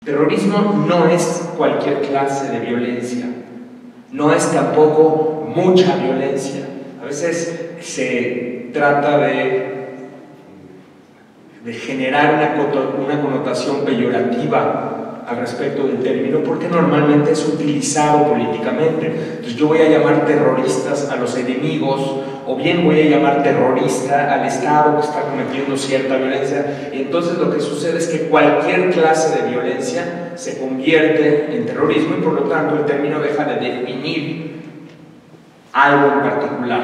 Terrorismo no es cualquier clase de violencia, no es tampoco mucha violencia. A veces se trata de generar una connotación peyorativa al respecto del término, porque normalmente es utilizado políticamente. Entonces yo voy a llamar terroristas a los enemigos, o bien voy a llamar terrorista al Estado que está cometiendo cierta violencia, y entonces lo que sucede es que cualquier clase de violencia se convierte en terrorismo, y por lo tanto el término deja de definir algo en particular.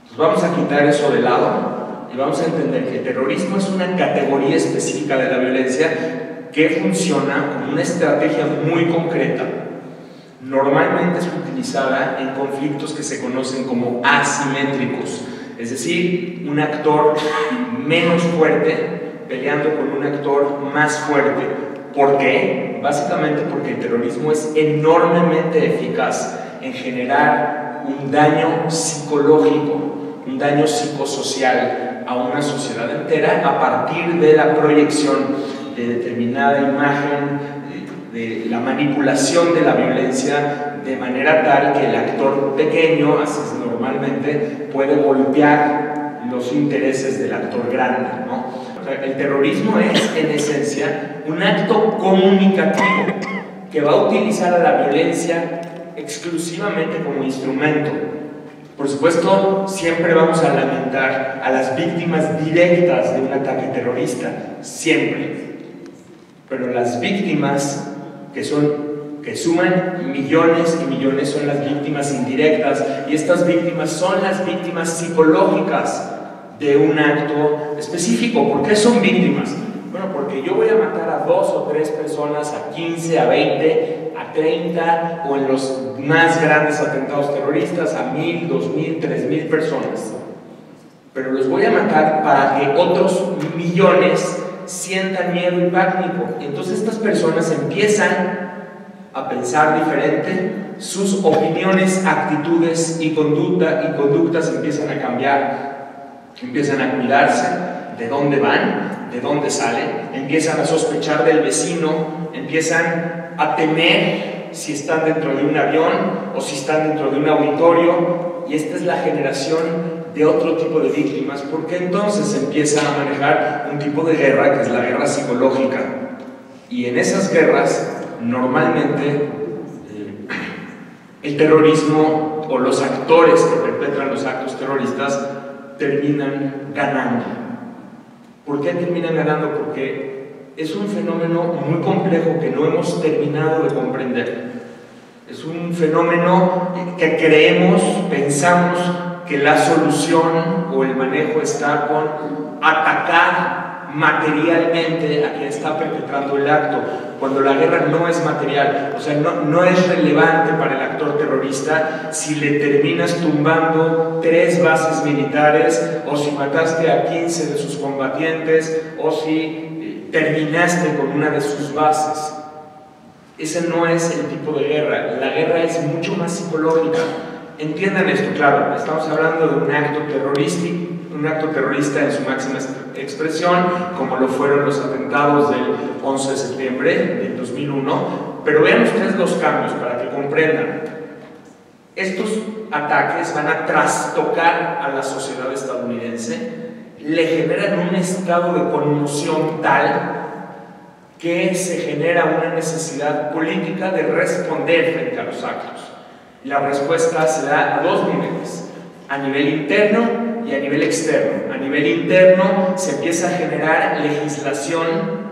Entonces vamos a quitar eso de lado y vamos a entender que el terrorismo es una categoría específica de la violencia que funciona como una estrategia muy concreta. Normalmente es utilizada en conflictos que se conocen como asimétricos, es decir, un actor menos fuerte peleando con un actor más fuerte. ¿Por qué? Básicamente porque el terrorismo es enormemente eficaz en generar un daño psicológico, un daño psicosocial a una sociedad entera a partir de la proyección de determinada imagen, de la manipulación de la violencia, de manera tal que el actor pequeño, así es normalmente, puede golpear los intereses del actor grande, ¿no? O sea, el terrorismo es, en esencia, un acto comunicativo que va a utilizar a la violencia exclusivamente como instrumento. Por supuesto, siempre vamos a lamentar a las víctimas directas de un ataque terrorista, siempre. Pero las víctimas que suman millones y millones son las víctimas indirectas, y estas víctimas son las víctimas psicológicas de un acto específico. ¿Por qué son víctimas? Bueno, porque yo voy a matar a 2 o 3 personas, a 15, a 20, a 30, o en los más grandes atentados terroristas, a 1000, 2000, 3000 personas. Pero los voy a matar para que otros millones sientan miedo y pánico. Entonces estas personas empiezan a pensar diferente, sus opiniones, actitudes y conductas empiezan a cambiar, empiezan a cuidarse de dónde van, de dónde salen, empiezan a sospechar del vecino, empiezan a temer si están dentro de un avión o si están dentro de un auditorio, y esta es la generación de otro tipo de víctimas, porque entonces se empieza a manejar un tipo de guerra que es la guerra psicológica, y en esas guerras normalmente el terrorismo o los actores que perpetran los actos terroristas terminan ganando. ¿Por qué terminan ganando? Porque es un fenómeno muy complejo que no hemos terminado de comprender. Es un fenómeno que pensamos que la solución o el manejo está con atacar materialmente a quien está perpetrando el acto, cuando la guerra no es material. O sea, no es relevante para el actor terrorista si le terminas tumbando 3 bases militares, o si mataste a 15 de sus combatientes, o si terminaste con una de sus bases. Ese no es el tipo de guerra. La guerra es mucho más psicológica. Entiendan esto, claro, estamos hablando de un acto terrorista en su máxima expresión, como lo fueron los atentados del 11 de septiembre del 2001, pero vean ustedes los cambios para que comprendan. Estos ataques van a trastocar a la sociedad estadounidense, le generan un estado de conmoción tal que se genera una necesidad política de responder frente a los actos. La respuesta se da a 2 niveles, a nivel interno y a nivel externo. A nivel interno se empieza a generar legislación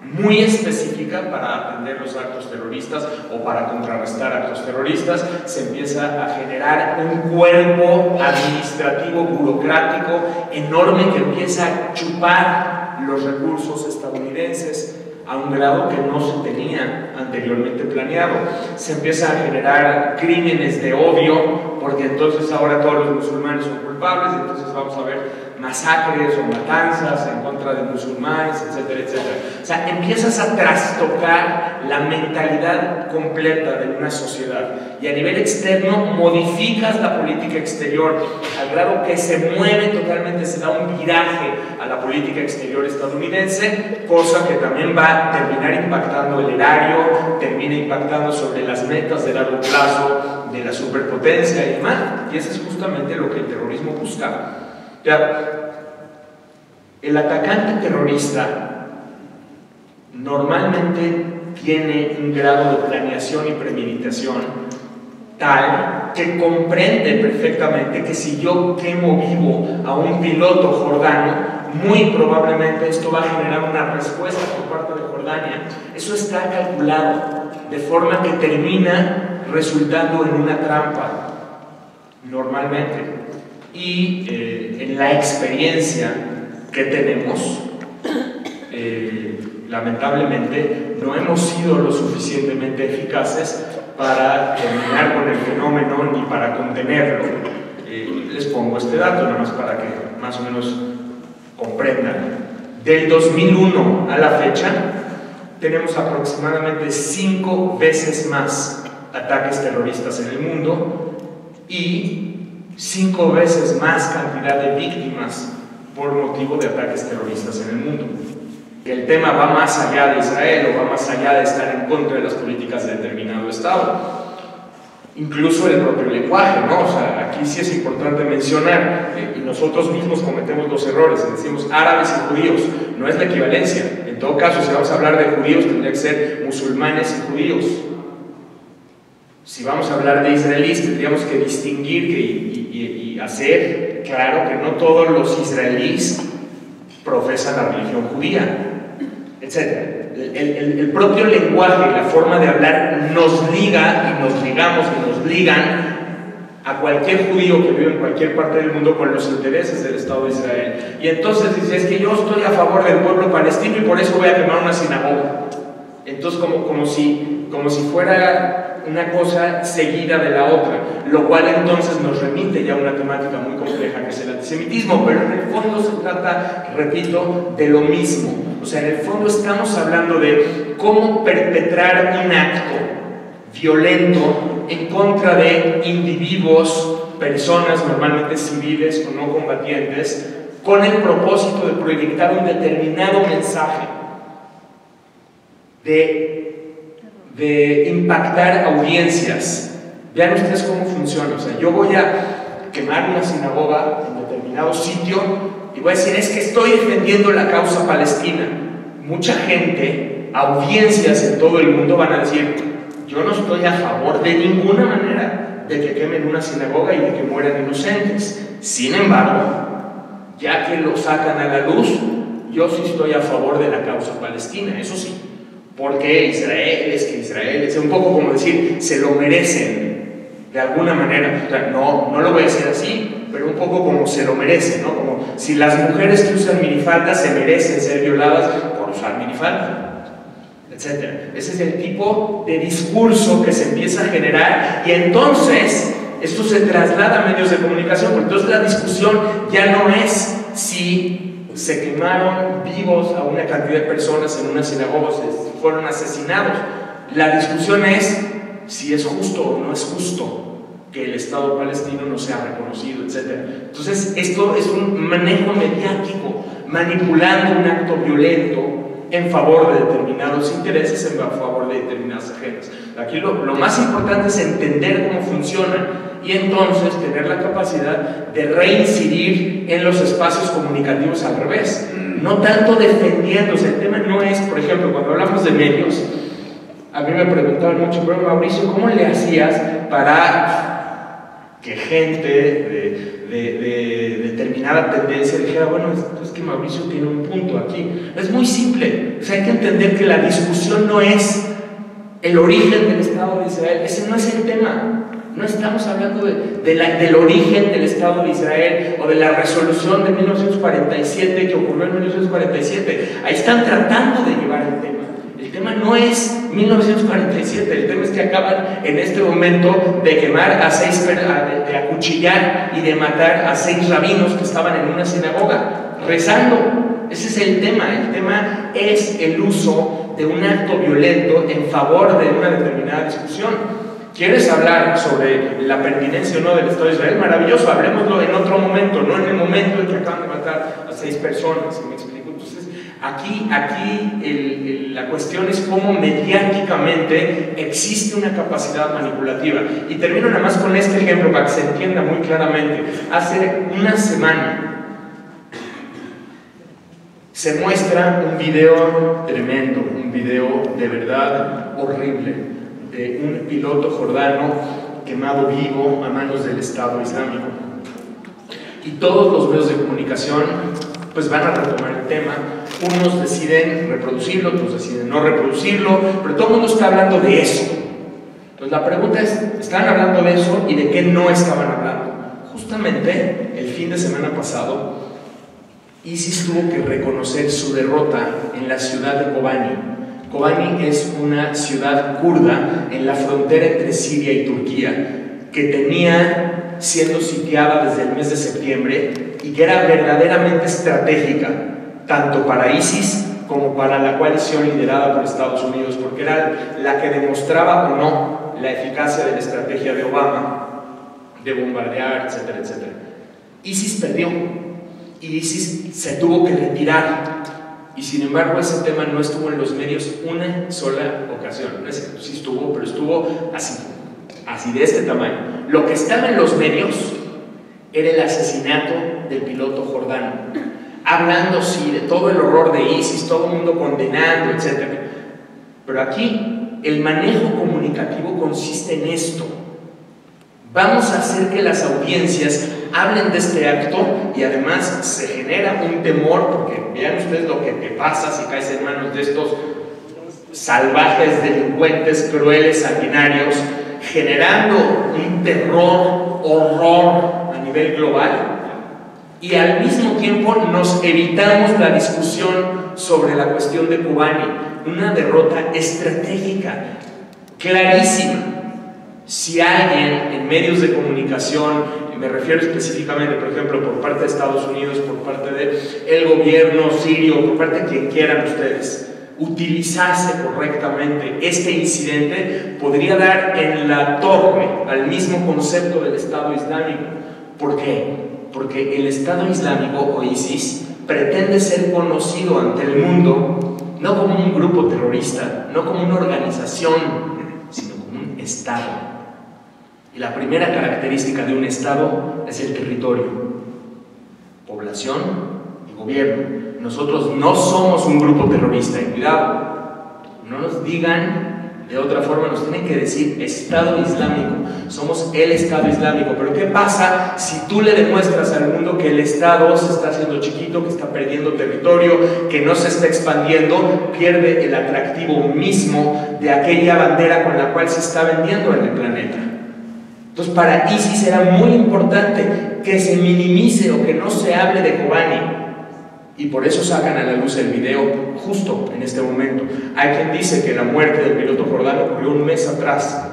muy específica para atender los actos terroristas o para contrarrestar actos terroristas. Se empieza a generar un cuerpo administrativo burocrático enorme que empieza a chupar los recursos estadounidenses a un grado que no se tenía anteriormente planeado. Se empieza a generar crímenes de odio porque entonces ahora todos los musulmanes son culpables, entonces vamos a ver masacres o matanzas en contra de musulmanes, etcétera, etcétera. O sea, empiezas a trastocar la mentalidad completa de una sociedad y a nivel externo modificas la política exterior al grado que se mueve totalmente, se da un viraje a la política exterior estadounidense, cosa que también va a terminar impactando el erario, termina impactando sobre las metas de largo plazo de la superpotencia y demás, y eso es justamente lo que el terrorismo busca. Ya, el atacante terrorista normalmente tiene un grado de planeación y premeditación tal que comprende perfectamente que si yo quemo vivo a un piloto jordano, muy probablemente esto va a generar una respuesta por parte de Jordania. Eso está calculado de forma que termina resultando en una trampa normalmente. Y en la experiencia que tenemos, lamentablemente no hemos sido lo suficientemente eficaces para terminar con el fenómeno ni para contenerlo. Les pongo este dato nada más para que más o menos comprendan. Del 2001 a la fecha tenemos aproximadamente 5 veces más ataques terroristas en el mundo y 5 veces más cantidad de víctimas por motivo de ataques terroristas en el mundo. El tema va más allá de Israel o va más allá de estar en contra de las políticas de determinado Estado. Incluso el propio lenguaje, ¿no? O sea, aquí sí es importante mencionar, y nosotros mismos cometemos los errores, decimos árabes y judíos, no es la equivalencia. En todo caso, si vamos a hablar de judíos, tendría que ser musulmanes y judíos. Si vamos a hablar de israelíes, tendríamos que distinguir y hacer claro que no todos los israelíes profesan la religión judía, etc. El propio lenguaje y la forma de hablar nos liga y nos ligamos y nos ligan a cualquier judío que vive en cualquier parte del mundo con los intereses del Estado de Israel. Y entonces dice, es que yo estoy a favor del pueblo palestino y por eso voy a quemar una sinagoga. Entonces como si fuera una cosa seguida de la otra, lo cual entonces nos remite ya a una temática muy compleja que es el antisemitismo, pero en el fondo se trata, repito, de lo mismo. O sea, en el fondo estamos hablando de cómo perpetrar un acto violento en contra de individuos, personas normalmente civiles o no combatientes, con el propósito de proyectar un determinado mensaje, de impactar audiencias. Vean ustedes cómo funciona. O sea, yo voy a quemar una sinagoga en determinado sitio y voy a decir, es que estoy defendiendo la causa palestina. Mucha gente, audiencias en todo el mundo van a decir, yo no estoy a favor de ninguna manera de que quemen una sinagoga y de que mueran inocentes. Sin embargo, ya que lo sacan a la luz, yo sí estoy a favor de la causa palestina, eso sí. Porque Israel es un poco como decir, se lo merecen de alguna manera. O sea, no lo voy a decir así, pero un poco como se lo merecen, ¿no? Como si las mujeres que usan minifalda se merecen ser violadas por usar minifalda, etc. Ese es el tipo de discurso que se empieza a generar y entonces esto se traslada a medios de comunicación, porque entonces la discusión ya no es si se quemaron vivos a una cantidad de personas en una sinagoga, fueron asesinados. La discusión es si es justo o no es justo que el Estado palestino no sea reconocido, etc. Entonces, esto es un manejo mediático, manipulando un acto violento en favor de determinados intereses, en favor de determinadas agendas. Aquí lo más importante es entender cómo funciona y entonces tener la capacidad de reincidir en los espacios comunicativos al revés, no tanto defendiéndose. El tema no es, por ejemplo, cuando hablamos de medios, a mí me preguntaban mucho, pero Mauricio, ¿cómo le hacías para que gente de determinada tendencia dijera, bueno, es que Mauricio tiene un punto aquí? Es muy simple. O sea, hay que entender que la discusión no es el origen del Estado de Israel, ese no es el tema. No estamos hablando del origen del Estado de Israel o de la resolución de 1947 que ocurrió en 1947. Ahí están tratando de llevar el tema. El tema no es 1947, el tema es que acaban en este momento de quemar de acuchillar y de matar a 6 rabinos que estaban en una sinagoga rezando. Ese es el tema es el uso de un acto violento en favor de una determinada discusión. ¿Quieres hablar sobre la pertinencia o no del Estado de Israel? Maravilloso, hablemoslo en otro momento, no en el momento en que acaban de matar a 6 personas, ¿sí me explico? Entonces, aquí la cuestión es cómo mediáticamente existe una capacidad manipulativa. Y termino nada más con este ejemplo para que se entienda muy claramente. Hace una semana se muestra un video tremendo, un video de verdad horrible, de un piloto jordano quemado vivo a manos del Estado Islámico. Y todos los medios de comunicación pues van a retomar el tema. Unos deciden reproducirlo, otros deciden no reproducirlo, pero todo el mundo está hablando de eso. Entonces la pregunta es, ¿están hablando de eso y de qué no estaban hablando? Justamente el fin de semana pasado, ISIS tuvo que reconocer su derrota en la ciudad de Kobani. Kobani es una ciudad kurda en la frontera entre Siria y Turquía, que tenía siendo sitiada desde el mes de septiembre y que era verdaderamente estratégica, tanto para ISIS como para la coalición liderada por Estados Unidos, porque era la que demostraba o no la eficacia de la estrategia de Obama de bombardear, etcétera, etcétera. ISIS perdió y ISIS se tuvo que retirar. Y sin embargo ese tema no estuvo en los medios una sola ocasión. No es cierto, sí estuvo, pero estuvo así de este tamaño. Lo que estaba en los medios era el asesinato del piloto jordano, hablando sí de todo el horror de ISIS, todo el mundo condenando, etc. Pero aquí el manejo comunicativo consiste en esto: vamos a hacer que las audiencias hablen de este acto y además se genera un temor, porque vean ustedes lo que te pasa si caes en manos de estos salvajes, delincuentes, crueles, sanguinarios, generando un terror, horror a nivel global, y al mismo tiempo nos evitamos la discusión sobre la cuestión de Kobani, una derrota estratégica clarísima. Si alguien en medios de comunicación, y me refiero específicamente, por ejemplo, por parte de Estados Unidos, por parte del gobierno sirio, por parte de quien quieran ustedes, utilizase correctamente este incidente, podría dar en la torre al mismo concepto del Estado Islámico. ¿Por qué? Porque el Estado Islámico o ISIS pretende ser conocido ante el mundo no como un grupo terrorista, no como una organización, sino como un Estado. Y la primera característica de un Estado es el territorio, población y gobierno. Nosotros no somos un grupo terrorista, y cuidado, no nos digan de otra forma, nos tienen que decir Estado Islámico. Somos el Estado Islámico. Pero ¿qué pasa si tú le demuestras al mundo que el Estado se está haciendo chiquito, que está perdiendo territorio, que no se está expandiendo, pierde el atractivo mismo de aquella bandera con la cual se está vendiendo en el planeta? Entonces para ISIS era muy importante que se minimice o que no se hable de Kobani, y por eso sacan a la luz el video justo en este momento. Hay quien dice que la muerte del piloto jordano ocurrió un mes atrás,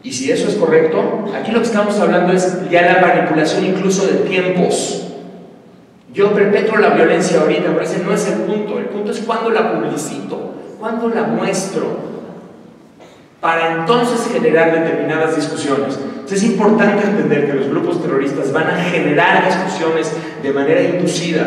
y si eso es correcto, aquí lo que estamos hablando es ya la manipulación incluso de tiempos. Yo perpetro la violencia ahorita, pero ese no es el punto es cuándo la publicito, cuándo la muestro, para entonces generar determinadas discusiones. Entonces es importante entender que los grupos terroristas van a generar discusiones de manera inducida.